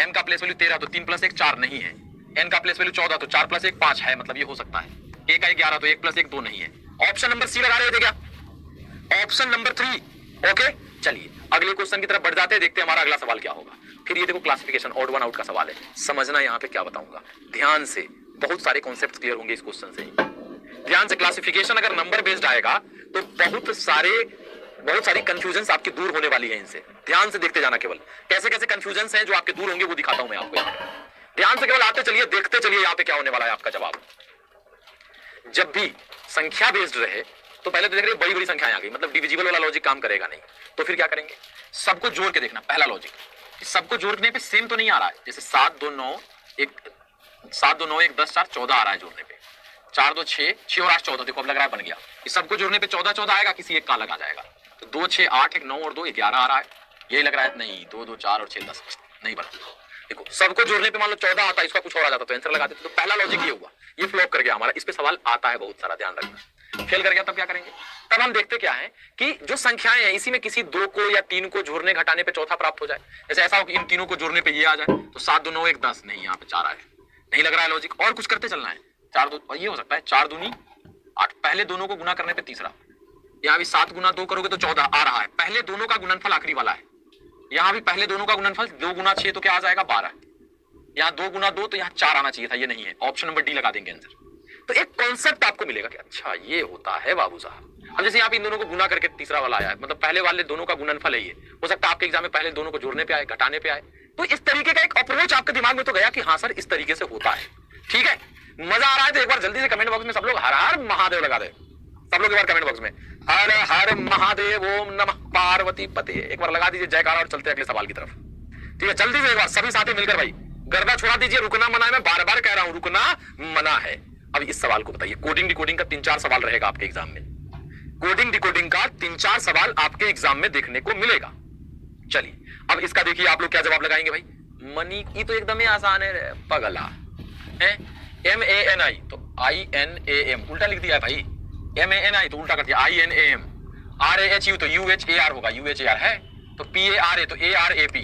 M का प्लेस वैल्यू 13, तो 3 + 1 4 नहीं है। N का प्लेस वैल्यू 14, तो 4 + 1 5 है, मतलब ये हो सकता है। A का 11, तो 1 + 1 2 नहीं है। ऑप्शन नंबर सी लगा रहे थे क्या, ऑप्शन नंबर 3। ओके चलिए अगले क्वेश्चन की तरफ बढ़ जाते हैं, देखते हैं हमारा अगला सवाल क्या होगा। फिर ये देखो क्लासिफिकेशन ऑड वन आउट का सवाल है, समझना यहाँ पे क्या बताऊंगा ध्यान से, बहुत सारे कॉन्सेप्ट क्लियर होंगे इस क्वेश्चन से। ध्यान से, क्लासिफिकेशन अगर नंबर बेस्ड आएगा तो बहुत सारे बहुत सारी कंफ्यूजन आपकी दूर होने वाली है इनसे। ध्यान से देखते जाना, केवल कैसे कैसे कंफ्यूजन हैं जो आपके दूर होंगे वो दिखाता हूं मैं आपको। ध्यान से केवल आते चलिए, देखते चलिए यहाँ पे क्या होने वाला है आपका जवाब। जब भी संख्या बेस्ड रहे तो पहले तो देख रहे बड़ी बड़ी संख्याएं आ गई, मतलब डिविजिबल वाला लॉजिक काम करेगा नहीं, तो फिर क्या करेंगे, सबको जोड़ के देखना। पहला लॉजिक, सबको जोड़ने पे सेम तो नहीं आ रहा है, जैसे 7 2 9 1 10 4 14 आ रहा है जोड़ने पे, 4 2 6 6 और 8 14, देखो अब लग रहा है बन गया। इस सबको जोड़ने पे 14 14 आएगा, किसी एक का अलग आ जाएगा, तो 2 6 8 1 9 और 2 11 आ रहा है, यही लग रहा है। नहीं, 2 2 4 और 6 10 नहीं बना। देखो सबको जोड़ने पे मान लो 14 आता है, इसका कुछ और आ जाता तो आंसर लगा देते। तो पहला लॉजिक ये हुआ, ये फ्लॉप कर गया हमारा। इस पे सवाल आता है बहुत सारा, ध्यान रखना। फेल कर गया तब क्या करेंगे, तब हम देखते क्या है कि जो संख्याएं हैं इसी में किसी 2 को या 3 को जोड़ने घटाने पे चौथा प्राप्त हो जाए। जैसे ऐसा हो कि इन तीनों को जोड़ने पे ये आ जाए, तो 7 2 9 1 10, नहीं यहाँ पे 4 आए, नहीं लग रहा है लॉजिक, और कुछ करते चलना है। 4 2, और ये हो सकता है 4 दूनी 8, पहले दोनों को गुना करने पे तीसरा, यहाँ भी 7 गुना 2 करोगे तो 14 आ रहा है, पहले दोनों का गुणनफल आखिरी वाला है। यहाँ भी पहले दोनों का गुणनफल 2 गुना 6 तो क्या आ जाएगा 12, यहाँ 2 गुना 2 तो यहाँ 4 आना चाहिए था, ये नहीं है, ऑप्शन नंबर डी लगा देंगे आंसर। तो एक कॉन्सेप्ट आपको मिलेगा कि अच्छा ये होता है बाबू साहब। अब जैसे यहाँ पे इन दोनों को गुना करके तीसरा वाला आया है, मतलब पहले वाले दोनों का गुणनफल है ये, हो सकता है आपके एग्जाम में पहले दोनों को जोड़ने पे आए, घटाने पे आए। तो इस तरीके का एक अप्रोच आपके दिमाग में तो गया कि हाँ सर इस तरीके से होता है। ठीक है, मजा आ रहा है तो एक बार जल्दी से कमेंट बॉक्स में सब लोग हर हर महादेव लगा दे। सब लोग एक बार कमेंट बॉक्स में हर हर महादेव ओम नमः पार्वती पते एक बार लगा दीजिए जयकारा, और चलते अगले सवाल की तरफ। ठीक है, जल्दी से एक बार सभी साथी मिलकर भाई गर्दा छुड़ा दीजिए। रुकना मना है, मैं बार बार कह रहा हूं रुकना मना है। अब इस सवाल को बताइए, कोडिंग डिकोडिंग का 3-4 सवाल रहेगा आपके एग्जाम में, कोडिंग डिकोडिंग का 3-4 सवाल आपके एग्जाम में देखने को मिलेगा। चलिए अब इसका देखिए आप लोग क्या जवाब लगाएंगे भाई। मनी, ये तो एकदम ही आसान है पगला है। MANI तो INAM उल्टा लिख दिया है भाई, MANI तो उल्टा कर दिया INAM, RAHU तो UHAR होगा, UHAR है, तो PARA तो ARAP,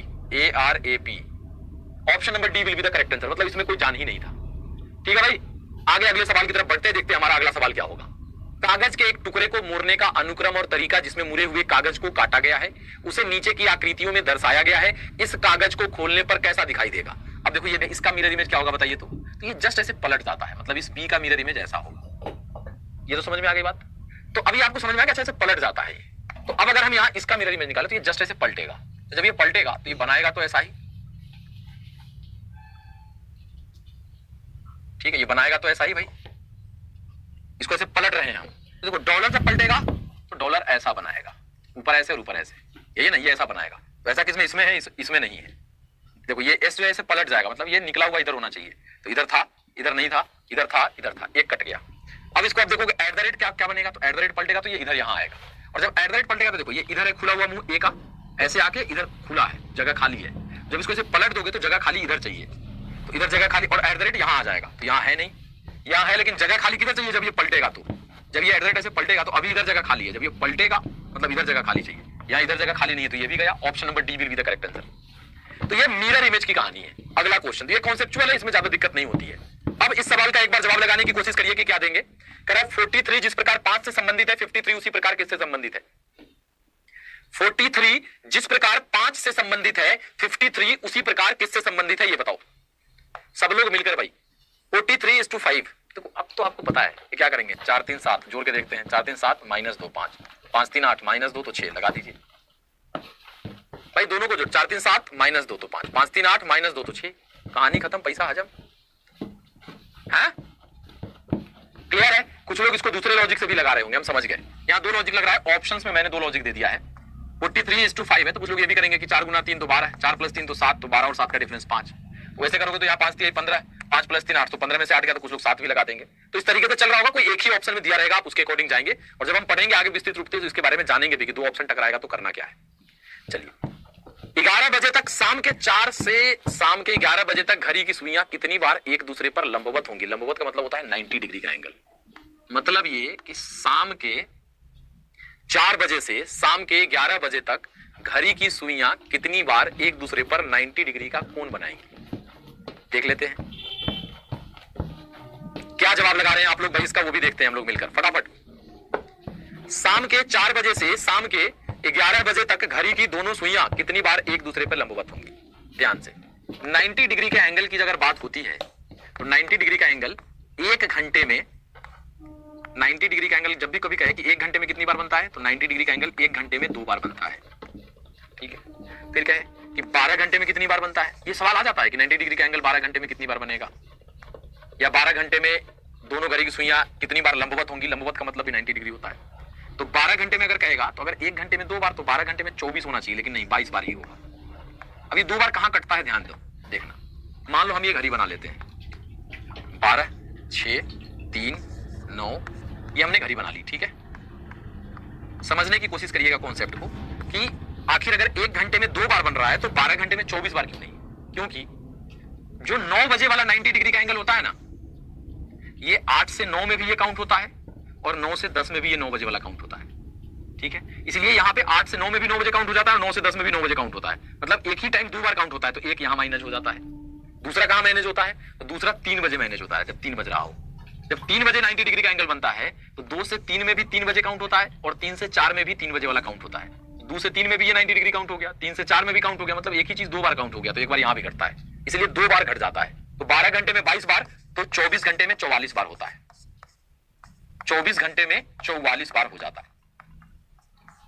option number D will be the correct answer, मतलब इसमें कोई जान ही नहीं था। ठीक है भाई, आगे अगले सवाल की तरफ बढ़ते देखते हैं हमारा अगला सवाल क्या होगा। कागज के एक टुकड़े को मोड़ने का अनुक्रम और तरीका जिसमें मुड़े हुए कागज को काटा गया है उसे नीचे की आकृतियों में दर्शाया गया है, इस कागज को खोलने पर कैसा दिखाई देगा। अब देखो ये इसका मिरर इमेज क्या होगा बताइए। तो ये जस्ट ऐसे पलट जाता है, मतलब इस बी का मिरर इमेज ऐसा होगा। ये तो समझ में आ गई बात। तो अभी आपको समझ में आ गया ऐसे पलट जाता है। तो अब अगर हम यहाँ इसका मिरर इमेज निकाले तो ये जस्ट ऐसे पलटेगा, तो जब ये पलटेगा तो ये बनाएगा तो ऐसा ही, ठीक है, ये बनाएगा तो ऐसा ही भाई, इसको ऐसे पलट रहे हैं हम। तो देखो डॉलर जब पलटेगा तो डॉलर ऐसा बनाएगा, ऊपर ऐसे और ऊपर ऐसे, यही ना, ये ऐसा बनाएगा। वैसा किसमें, इसमें है, इसमें नहीं है। देखो ये एस जो है ऐसे पलट जाएगा, मतलब ये निकला हुआ इधर होना चाहिए, तो इधर था, इधर नहीं था, इधर था, इधर था, एक कट गया। अब इसको आप देखोगे एट द रेट क्या क्या बनेगा, तो एट द रेट पलटेगा तो ये इधर यहाँ आएगा, और जब एट द रेट पलटेगा तो देखो ये इधर है खुला हुआ मुंह ए का, ऐसे आके इधर खुला है, जगह खाली है। जब इसको ऐसे पलट दोगे तो जगह खाली इधर चाहिए, तो इधर जगह खाली, और एट द रेट यहाँ आ जाएगा, तो यहाँ है नहीं, यहाँ है, लेकिन जगह खाली किधर चाहिए, जब ये पलटेगा तो, जब ये एट द रेट ऐसे पलटेगा तो अभी इधर जगह खाली है, जब ये पलटेगा मतलब इधर जगह खाली चाहिए, यहाँ इधर जगह खाली नहीं है, तो ये भी गया। Option number D will be the correct answer. तो ये मिरर इमेज की कहानी है। अगला क्वेश्चन, तो ये कॉन्सेप्चुअल है, इसमें ज्यादा दिक्कत नहीं होती है। अब इस सवाल का एक बार जवाब लगाने की कोशिश करिए कि क्या देंगे। कह रहा है 43 जिस प्रकार 5 से संबंधित है, 53 उसी प्रकार किससे संबंधित है। 43 जिस प्रकार 5 से संबंधित है, 53 उसी प्रकार किससे संबंधित है, ये बताओ सब लोग मिलकर भाई। 43:5, देखो अब तो आपको पता है कि क्या करेंगे, 4 3 7 जोड़ के देखते हैं। 4 3 7 -2 5, 5 3 8 -2 तो 6 लगा दीजिए भाई, दोनों को जोड़, 4 3 7 -2 तो 5, 5 3 8 -2 तो 6, कहानी खत्म, पैसा हजम है। क्लियर है। कुछ लोग इसको दूसरे लॉजिक से भी लगा रहे होंगे, हम समझ गए। यहाँ 2 लॉजिक लग रहा है, ऑप्शंस में मैंने 2 लॉजिक दे दिया है। 43:5 है, तो कुछ लोग ये भी करेंगे कि 4 गुना 3 तो 12, 4 + 3 तो 7, तो 12 और 7 का डिफरेंस 5। वैसे करोगे तो यहाँ 5 3 15, 5 + 3 8, तो 15 में से 8 गया, तो कुछ लोग 7 भी लगा देंगे। तो इस तरीके से चल रहा होगा, कोई एक ही ऑप्शन में दिया रहेगा, आप उसके अकॉर्डिंग जाएंगे, और जब हम पढ़ेंगे आगे विस्तृत रूप से तो इसके बारे में जानेंगे भी कि 2 ऑप्शन टकराएगा तो करना क्या है। चलिए 11 बजे तक, शाम के 4 से शाम के 11 बजे तक घड़ी की सुइयां कितनी बार एक दूसरे पर लंबवत होंगी। लंबवत का मतलब होता है 90 डिग्री का एंगल। मतलब ये कि शाम के 4 बजे से शाम के 11 बजे तक घड़ी की सुइयां कितनी बार एक दूसरे पर 90 डिग्री का कोण बनाएंगी, देख लेते हैं। क्या जवाब लगा रहे हैं आप लोग भाई, इसका वो भी देखते हैं हम लोग मिलकर फटाफट। शाम के 4 बजे से शाम के 11 बजे तक घड़ी की दोनों सुइयां कितनी बार एक दूसरे पर लंबवत होंगी। ध्यान से, 90 डिग्री के एंगल की अगर बात होती है तो 90 डिग्री का एंगल 1 घंटे में 90 डिग्री का एंगल जब भी कभी कहे कि 1 घंटे में कितनी बार बनता है, तो 90 डिग्री का एंगल 1 घंटे में 2 बार बनता है। ठीक है। फिर कहे कि 12 घंटे में कितनी बार बनता है, ये सवाल आ जाता है कि 90 डिग्री का एंगल 12 घंटे में कितनी बार बनेगा, या 12 घंटे में दोनों घड़ी की सुइयां कितनी बार लंबवत होंगी। लंबवत का मतलब भी 90 डिग्री होता है। तो 12 घंटे में अगर कहेगा तो अगर 1 घंटे में 2 बार, तो 12 घंटे में 24 होना चाहिए, लेकिन नहीं, 22 बार ही होगा। अभी 2 बार कहां कटता है, ध्यान दो, देखना। मान लो हम ये घड़ी बना लेते हैं, 12, 6, 3, 9, ये हमने घड़ी बना ली। ठीक है, समझने की कोशिश करिएगा कॉन्सेप्ट को कि आखिर अगर 1 घंटे में 2 बार बन रहा है तो 12 घंटे में 24 बार क्यों नहीं। क्योंकि जो 9 बजे वाला 90 डिग्री का एंगल होता है ना, ये 8 से 9 में भी ये काउंट होता है और 9 से 10 में भी ये 9 बजे वाला काउंट होता है। ठीक है, इसलिए यहां पे 8 से 9 में भी 9 बजे काउंट हो जाता है और 9 से 10 में भी 9 बजे काउंट होता है। मतलब एक ही टाइम 2 बार काउंट होता है, तो एक यहां मैनेज हो जाता है, दूसरा कहां मैनेज होता है, तो दूसरा 3 बजे मैनेज होता है, जब 3 बज रहा हो। जब 3 बजे 90 डिग्री का एंगल बनता है तो 2 से 3 में भी 3 बजे काउंट होता है और 3 से 4 में भी 3 बजे वाला काउंट होता है। 2 से 3 में भी ये 90 डिग्री काउंट हो गया, 3 से 4 में भी काउंट हो गया, मतलब एक ही चीज 2 बार काउंट हो गया, तो एक बार यहां भी घटता है, इसलिए 2 बार घट जाता है। तो 12 घंटे में 22 बार, तो 24 घंटे में 44 बार होता है। 24 घंटे में 44 बार हो जाता है।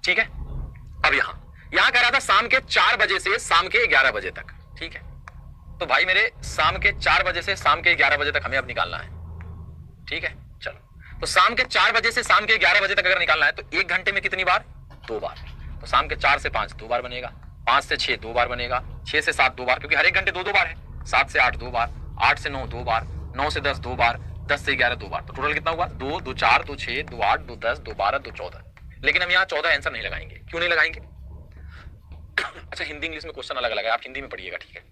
ठीक है, अब यहां कह रहा था शाम के 4 बजे से शाम के 11 बजे तक। ठीक है, तो भाई मेरे शाम के 4 बजे से शाम के 11 बजे तक हमें अब निकालना है। ठीक है, चलो, तो शाम के 4 बजे से शाम के 11 बजे तक अगर निकालना है तो 1 घंटे में कितनी बार, 2 बार। तो शाम के 4 से 5 2 बार बनेगा, 5 से 6 2 बार बनेगा, 6 से 7 2 बार, क्योंकि हर एक घंटे 2 बार है। 7 से 8 2 बार, 8 से 9 2 बार, 9 से 10 2 बार, 10 से 11 2 बार। तो टोटल कितना हुआ, 2, 2 4, 2 6, 2 8, 2 10, 2 12, 2 14। लेकिन हम यहाँ 14 आंसर नहीं लगाएंगे। क्यों नहीं लगाएंगे? अच्छा, हिंदी इंग्लिश में क्वेश्चन अलग अलग है, आप हिंदी में पढ़िएगा। ठीक है,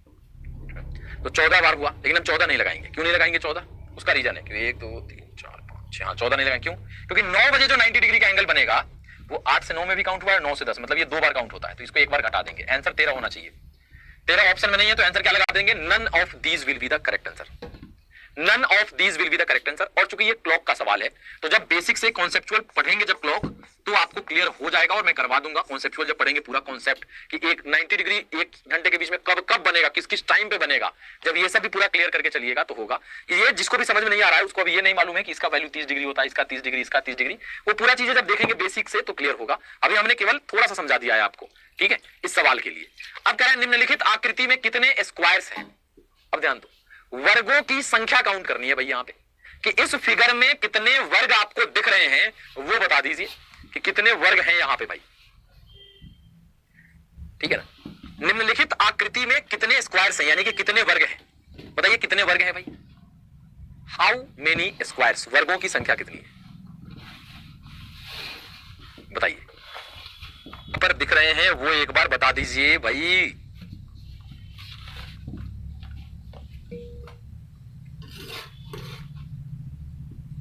तो 14 बार हुआ, लेकिन हम 14 नहीं लगाएंगे। क्यों नहीं लगाएंगे 14? उसका रीजन है कि 1 2 3 4 5 6, हाँ 14 नहीं लगाएंगे। क्यों? क्योंकि 9 बजे जो 90 डिग्री का एंगल बनेगा वो 8 से 9 में भी काउंट हुआ है, 9 से 10, मतलब ये 2 बार काउंट होता है, तो इसको एक बार घटा देंगे। आंसर 13 होना चाहिए। 13 ऑप्शन में नहीं है, तो आंसर क्या लगा देंगे, none of these will be the correct answer. None of these will be the correct answer. और चूंकि ये क्लॉक का सवाल है, तो जब बेसिक से कॉन्सेप्चुअल पढ़ेंगे जब क्लॉक, तो आपको क्लियर हो जाएगा, और मैं करवा दूंगा कॉन्सेप्चुअल जब पढ़ेंगे पूरा कॉन्सेप्ट कि एक 90 डिग्री 1 घंटे के बीच में कब कब बनेगा, किस किस टाइम पे बनेगा। जब ये सब भी पूरा क्लियर करके चलिएगा तो होगा। ये जिसको भी समझ में नहीं आ रहा है उसको अभी ये नहीं मालूम है कि इसका वैल्यू 30 डिग्री होता है, इसका 30 डिग्री, इसका 30 डिग्री, वो पूरा चीजें जब देखेंगे बेसिक से तो क्लियर होगा। अभी हमने केवल थोड़ा सा समझा दिया है आपको, ठीक है, इस सवाल के लिए। अब कह रहे हैं निम्नलिखित आकृति में कितने स्क्वायर्स हैं। अब ध्यान दो, वर्गों की संख्या काउंट करनी है भाई यहाँ पे, कि इस फिगर में कितने वर्ग आपको दिख रहे हैं वो बता दीजिए कि कितने वर्ग हैं यहां पे भाई। ठीक है ना, निम्नलिखित आकृति में कितने स्क्वायर्स हैं, यानी कि कितने वर्ग हैं, बताइए कितने वर्ग हैं भाई। हाउ मेनी स्क्वायर्स, वर्गों की संख्या कितनी है बताइए। पर दिख रहे हैं वो एक बार बता दीजिए भाई।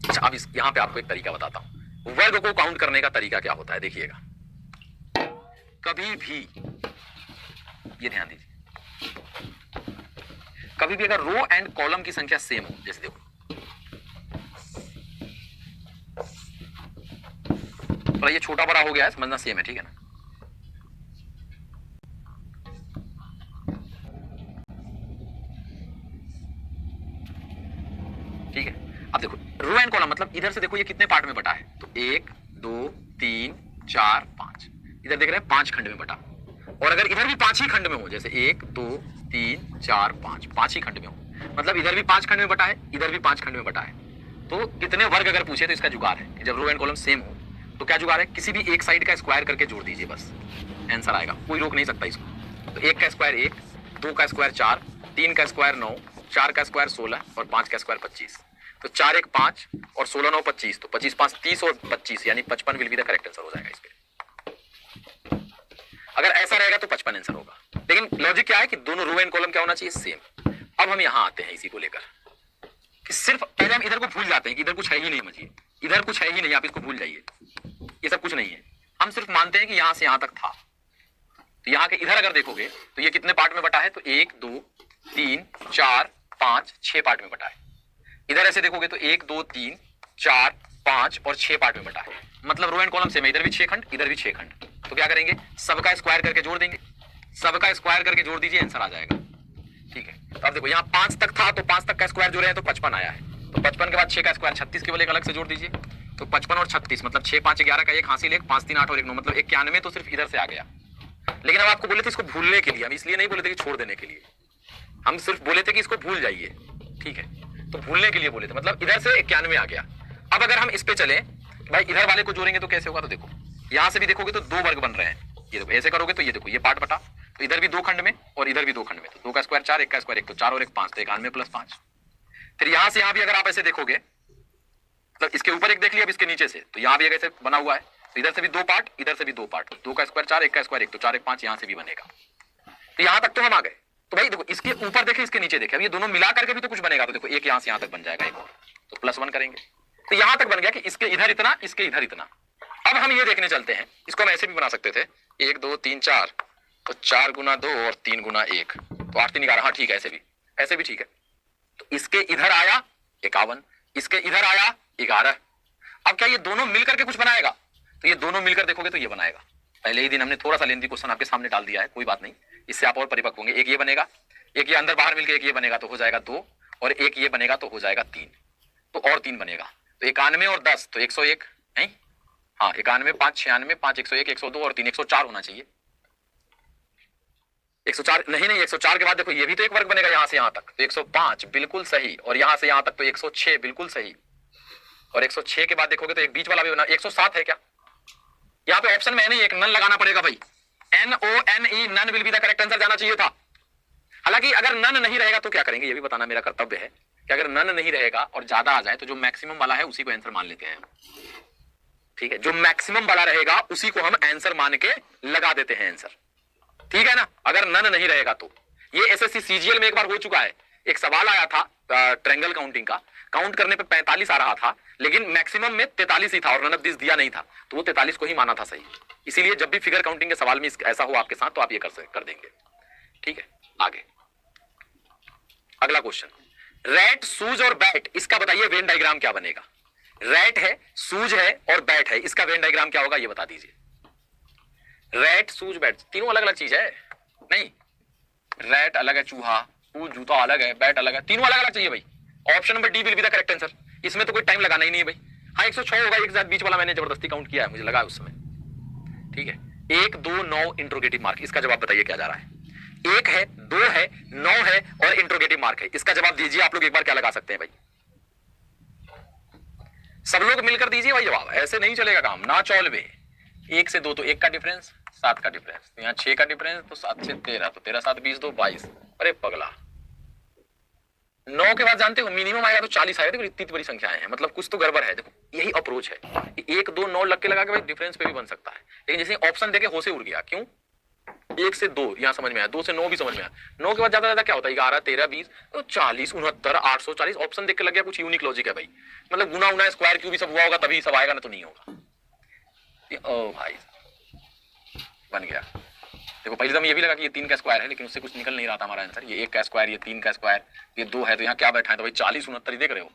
अच्छा, अब यहां पे आपको एक तरीका बताता हूं, वर्ग को काउंट करने का तरीका क्या होता है, देखिएगा। कभी भी ये ध्यान दीजिए, कभी भी अगर रो एंड कॉलम की संख्या सेम हो, जैसे देखो तो ये छोटा बड़ा हो गया है, समझना सेम है, ठीक है ना। ठीक है, अब देखो रो एंड कॉलम मतलब इधर से देखो ये कितने पार्ट में बटा है, तो 1 2 3 4 5, इधर देख रहे हैं 5 खंड में बटा। और अगर इधर भी 5 ही खंड में हो, जैसे 1 2 3 4 5, 5 ही खंड में हो, मतलब इधर भी 5 खंड में बटा है, इधर भी 5 खंड में बटा है, तो कितने वर्ग अगर पूछे तो इसका जुगाड़ है, जब रो एंड कॉलम सेम हो तो क्या जुगाड़ है, किसी भी एक साइड का स्क्वायर करके जोड़ दीजिए, बस आंसर आएगा, कोई रोक नहीं सकता इसको। तो 1 का स्क्वायर 1, 2 का स्क्वायर 4, 3 का स्क्वायर 9, 4 का स्क्वायर 16 और 5 का स्क्वायर 25। तो 4 1 5 और 16 9 25, तो 25 5 30 और 25 यानी 55 will be the correct answer हो जाएगा इस पे। अगर ऐसा रहेगा तो 55 आंसर होगा। लेकिन लॉजिक क्या है कि दोनों रो एंड कॉलम क्या होना चाहिए, सेम। अब हम यहां आते हैं इसी को लेकर कि सिर्फ पहले हम इधर को भूल जाते हैं कि इधर कुछ है ही नहीं, समझिए इधर कुछ है ही नहीं, आप इसको भूल जाइए, ये सब कुछ नहीं है। हम सिर्फ मानते हैं कि यहां से यहां तक था। तो यहां के इधर अगर देखोगे तो ये कितने पार्ट में बटा है, तो 1 2 3 4 5 6 पार्ट में बटा है। इधर ऐसे देखोगे तो 1 2 3 4 5 और 6 पार्ट में बटा है, मतलब रो एंड कॉलम सेम है, इधर भी 6 खंड इधर भी 6 खंड। तो क्या करेंगे, सबका स्क्वायर करके जोड़ देंगे, सबका स्क्वायर करके जोड़ दीजिए, आंसर आ जाएगा। ठीक है, तो अब देखो यहाँ 5 तक था तो 5 तक का स्क्वायर जोड़े हैं तो 55 आया है, तो 55 के बाद 6 का स्क्वायर 36 केवल एक अलग से जोड़ दीजिए, तो 55 और 36 मतलब 6 5 11 का 1 हासिल 1 5 3 8 और 1 9 मतलब 91 तो सिर्फ इधर से आ गया। लेकिन अब आपको बोले थे इसको भूलने के लिए, हम इसलिए नहीं बोले थे कि छोड़ देने के लिए, हम सिर्फ बोले थे कि इसको भूल जाइए, ठीक है। तो भूलने के लिए बोले थे, मतलब इधर से 91 आ गया। अब अगर हम इस पे चले भाई, इधर वाले को जोड़ेंगे तो कैसे होगा, तो देखो यहां से भी देखोगे तो 2 वर्ग बन रहे हैं, ये देखो ऐसे करोगे तो ये देखो ये पार्ट बटा, तो इधर भी 2 खंड में और इधर भी 2 खंड में, तो 2 का स्क्वायर 4, 1 का स्क्वायर 1, तो 4 और 1 5, तो 91 प्लस 5। फिर यहां से यहां भी अगर आप ऐसे देखोगे, मतलब इसके ऊपर एक देख लिया, अब इसके नीचे से, तो यहां भी ऐसे बना हुआ है, तो इधर से भी 2 पार्ट, इधर से भी 2 पार्ट, 2 का स्क्वायर 4, 1 का स्क्वायर 1, तो 4 1 5 यहां से भी बनेगा। तो यहां तक तो हम आ गए। तो भाई देखो इसके ऊपर देखे इसके नीचे देखे, अब ये दोनों मिला करके भी तो कुछ बनेगा, तो देखो एक यहां से यहां तक बन जाएगा, एक और, तो +1 करेंगे, तो यहां तक बन गया कि इसके इधर इतना, इसके इधर इतना। अब हम ये देखने चलते हैं, इसको हम ऐसे भी बना सकते थे 1 2 3 4, तो 4 गुना 2 और 3 गुना 1, तो 8 3 11, हाँ ठीक है, ऐसे भी ठीक है। तो इसके इधर आया 51, इसके इधर आया 11। अब क्या ये दोनों मिलकर के कुछ बनाएगा, तो ये दोनों मिलकर देखोगे तो ये बनाएगा। पहले ही दिन हमने थोड़ा सा लेंथी क्वेश्चन आपके सामने डाल दिया है, कोई बात नहीं, इससे आप और परिपक्व होंगे। एक ये बनेगा, एक ये अंदर बाहर मिलकर एक ये बनेगा तो हो जाएगा 2, और एक ये बनेगा तो हो जाएगा 3, तो और 3 बनेगा, तो 91 और 10 तो 101 नहीं, हाँ 91 5 96 5 101 102 और 3 104 होना चाहिए। 104 नहीं 104 के बाद देखो ये भी तो एक वर्ग बनेगा यहां से यहां तक, तो 105 बिल्कुल सही, और यहां से यहां तक तो 106 बिल्कुल सही, और 106 के बाद देखोगे तो एक बीच वाला भी बना 107 है क्या, यहाँ पे ऑप्शन में नहीं, एक नन लगाना पड़ेगा भाई, NONE, none will be the correct answer जाना चाहिए था। हालांकि अगर नन नहीं रहेगा तो क्या करेंगे, ये भी बताना मेरा कर्तव्य है कि अगर नन नहीं रहेगा और ज्यादा आ जाए तो जो मैक्सिमम वाला है उसी को आंसर मान लेते हैं, ठीक है, जो मैक्सिमम वाला रहेगा उसी को हम आंसर मान के लगा देते हैं आंसर, ठीक है ना। अगर नन नहीं रहेगा तो ये SSC CGL में एक बार हो चुका है, एक सवाल आया था ट्रायंगल काउंटिंग का, काउंट करने पे 45 आ रहा था, लेकिन मैक्सिमम में 43 ही था और नन ऑफ दिस दिया नहीं था, तो वो 43 को ही माना था सही। इसीलिए जब भी फिगर काउंटिंग के सवाल में ऐसा हो आपके साथ तो आप ये कर देंगे, ठीक है। आगे अगला क्वेश्चन, रैट सूज और बैट, इसका बताइए वेन डायग्राम क्या बनेगा। रैट है, सूज है और बैट है, इसका वेन डायग्राम क्या होगा ये बता दीजिए। रैट सूज बैट तीनों अलग अलग चीज है, नहीं रैट अलग है, चूहा, सूज जूता अलग है, बैट अलग है, तीनों अलग अलग चाहिए भाई। Option number D will be the correct answer, इसमें तो कोई टाइम लगाना ही नहीं है भाई। हाँ 106 होगा, एक साथ बीच वाला मैंने जबरदस्ती काउंट किया है, मुझे लगा उस समय, ठीक है। 1 2 9 इंट्रोगेटिव मार्क, इसका जवाब बताइए क्या जा रहा है। 1 है, 2 है, 9 है और इंट्रोगेटिव मार्क है, इसका जवाब दीजिए आप लोग एक बार, क्या लगा सकते हैं भाई, सब लोग मिलकर दीजिए भाई जवाब, ऐसे नहीं चलेगा काम, ना चौलवे। 1 से 2 तो 1 का डिफरेंस, 7 का डिफरेंस, तो यहाँ 6 का डिफरेंस, तो 7 से 13, तो 13 7 20 2 22, अरे पगला। 9 के बाद जानते हो मिनिमम आएगा तो 40 आएगा, देखो इतनी बड़ी संख्याएं हैं, मतलब कुछ तो गड़बड़ है। देखो यही अप्रोच है, 1 2 9 लग के लगा के भाई डिफरेंस पे भी बन सकता है, लेकिन जैसे ऑप्शन देके होश से उड़ गया, क्यों 1 से 2 यहां समझ में आया, 2 से 9 भी समझ में आया, 9 के बाद ज्यादा ज्यादा क्या होता है 11 13 20 तो 40 69 840, ऑप्शन देख के लग गया कुछ यूनिक लॉजिक है भाई, मतलब गुना उना स्क्वायर क्यूब भी सब हुआ होगा तभी सब आएगा, ना तो नहीं होगा। ओ भाई बन गया। देखो पहले तो ये भी लगा कि ये 3 का स्क्वायर है, लेकिन उससे कुछ निकल नहीं रहा था हमारा आंसर, ये 1 का स्क्वायर, ये 3 का स्क्वायर, ये 2 है, तो यहाँ क्या बैठा है, तो भाई 40 69 देख रहे हो,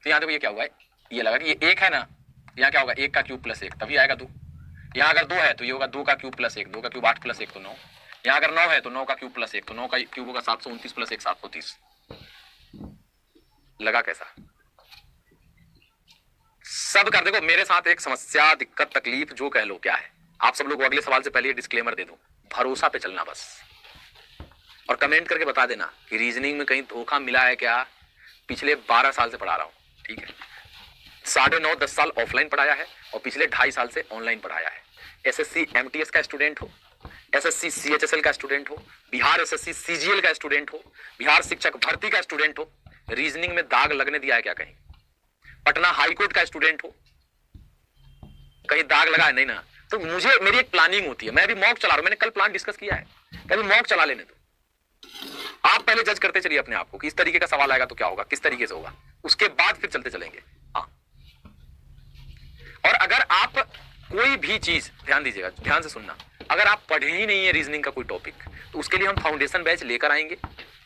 तो यहाँ देखो ये क्या हुआ है, ये लगा कि ये 1 है ना, यहाँ क्या होगा 1 का क्यूब प्लस 1 तभी आएगा 2, यहाँ अगर 2 है तो ये होगा 2 का क्यूब प्लस 1, 2 का क्यूब 8 प्लस 1 तो 9, यहाँ अगर 9 है तो 9 का क्यूब प्लस 1, तो 9 का क्यूब होगा 729 प्लस 1 730। लगा कैसा, सब कर। देखो मेरे साथ एक समस्या दिक्कत तकलीफ जो कह लो क्या है, आप सब लोग अगले सवाल से पहले डिस्क्लेमर दे दो, भरोसा पे चलना बस, और कमेंट करके बता देना कि रीजनिंग में कहीं धोखा मिला है क्या। पिछले 12 साल से पढ़ा रहा हूं, ठीक है, 9.5 10 साल ऑफलाइन पढ़ाया है और पिछले 2.5 साल से ऑनलाइन पढ़ाया है। SSC MTS का स्टूडेंट हो, SSC CHSL का स्टूडेंट हो, बिहार SSC CGL का स्टूडेंट हो, बिहार शिक्षक भर्ती का स्टूडेंट हो, रीजनिंग में दाग लगने दिया है क्या कहीं, पटना हाईकोर्ट का स्टूडेंट हो, कहीं दाग लगा है नहीं ना, तो मुझे मेरी एक प्लानिंग होती है, मैं अभी मॉक चला रहा हूं, मैंने कल प्लान डिस्कस किया है, कभी मॉक चला लेने दो, आप पहले जज करते चलिए अपने आप को कि इस तरीके का सवाल आएगा तो क्या होगा, किस तरीके से होगा, उसके बाद फिर चलते चलेंगे। हाँ, और अगर आप कोई भी चीज, ध्यान दीजिएगा, ध्यान से सुनना, अगर आप पढ़े ही नहीं है रीजनिंग का कोई टॉपिक तो उसके लिए हम फाउंडेशन बैच लेकर आएंगे,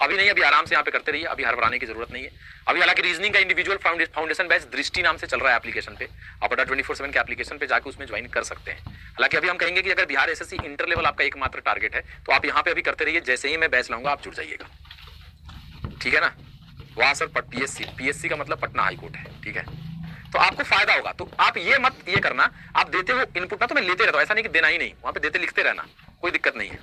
अभी नहीं, अभी आराम से यहाँ पे करते रहिए, अभी हड़बड़ाने की जरूरत नहीं है। अभी हालांकि रीजनिंग का इंडिविजुअल फाउंडेशन बैच दृष्टि नाम से चल रहा है एप्लीकेशन पे, आप अड्डा 24/7 के एप्लीकेशन पे जाकर उसमें ज्वाइन कर सकते हैं। हालांकि अभी हम कहेंगे कि अगर बिहार SSC इंटर लेवल आपका एकमात्र टारगेट है तो आप यहाँ पे अभी करते रहिए, जैसे ही मैं बैच लाऊंगा आप जुड़ जाइएगा, ठीक है ना। वहां सर PSC का मतलब पटना हाईकोर्ट है, ठीक है, तो आपको फायदा होगा। तो आप ये मत ये करना, आप देते हो इनपुट ना तो मैं लेते रहता हूं, ऐसा नहीं कि देना ही नहीं, वहां पे देते लिखते रहना, कोई दिक्कत नहीं है।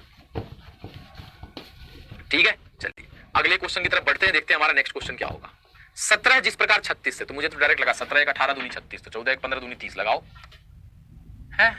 ठीक है, चलिए अगले क्वेश्चन की तरफ बढ़ते हैं, देखते हैं हमारा नेक्स्ट क्वेश्चन क्या होगा। 17 जिस प्रकार 36 से, तो मुझे तो डायरेक्ट लगा 17 एक 18 दूनी 36, तो 14 एक 15 दूनी 30 लगाओ है।